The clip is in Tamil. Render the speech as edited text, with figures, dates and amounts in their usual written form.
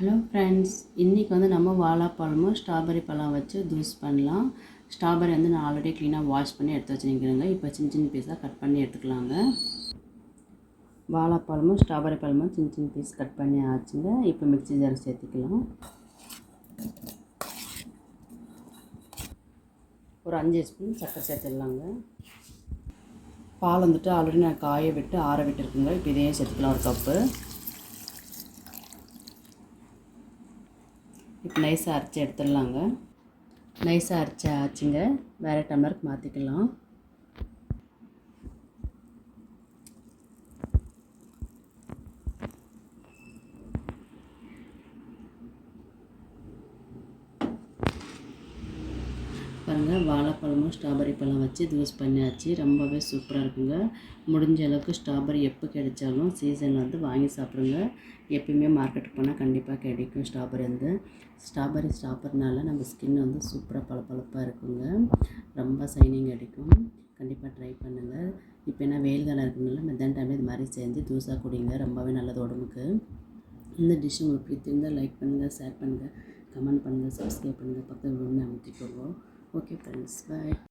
ஹலோ ஃப்ரெண்ட்ஸ், இன்றைக்கி நம்ம வாழைப்பழமும் ஸ்ட்ராபெரி பழம் வச்சு ஜூஸ் பண்ணலாம். ஸ்ட்ராபெரி நான் ஆல்ரெடி க்ளீனாக வாஷ் பண்ணி எடுத்து வச்சுருக்கிறேங்க. இப்போ சின்ன சின்ன பீஸாக கட் பண்ணி எடுத்துக்கலாங்க. வாழைப்பழமும் ஸ்ட்ராபெரி பழமும் சின்ன சின்ன பீஸ் கட் பண்ணி ஆச்சுங்க. இப்போ மிக்ஸி ஜார் சேர்த்துக்கலாம். ஒரு 5 ஸ்பூன் சர்க்கரை சேர்த்துடலாங்க. பால் ஆல்ரெடி நான் காய விட்டு ஆற விட்டுருக்குங்க. இப்போ இதையும் சேர்த்துக்கலாம் ஒரு கப்பு. இப்போ நைஸாக அரைச்சி எடுத்துடலாங்க. நைஸாக அரைச்சி ஆச்சுங்க. வேறு டம்ளருக்கு மாற்றிக்கலாம். பாருங்கள், வாழைப்பழமும் ஸ்ட்ராபெரி பழம் வச்சு ஜூஸ் பண்ணியாச்சு. ரொம்பவே சூப்பராக இருக்குங்க. முடிஞ்ச அளவுக்கு ஸ்ட்ராபெரி எப்போ கிடைச்சாலும் சீசன் வாங்கி சாப்பிடுங்க. எப்பயுமே மார்க்கெட்டுக்கு போனால் கண்டிப்பாக கிடைக்கும் ஸ்ட்ராபெரி. ஸ்ட்ராபெரி சாப்பிட்றதுனால நம்ம ஸ்கின் சூப்பராக பளபளப்பாக இருக்குங்க. ரொம்ப சைனிங் அடிக்கும். கண்டிப்பாக ட்ரை பண்ணுங்கள். இப்போ என்ன வெயில் காலம் இருக்குதுனால மத்தியான டைமில் இது மாதிரி செஞ்சு ஜூஸாக குடிங்க. ரொம்பவே நல்லது உடம்புக்கு. இந்த டிஷ் உங்களுக்கு பிடிச்சிருந்தால் லைக் பண்ணுங்கள், ஷேர் பண்ணுங்கள், கமெண்ட் பண்ணுங்கள், சப்ஸ்கிரைப் பண்ணுங்கள், பக்கத்தில் அமைத்திக்கோங்க. Okay friends, bye.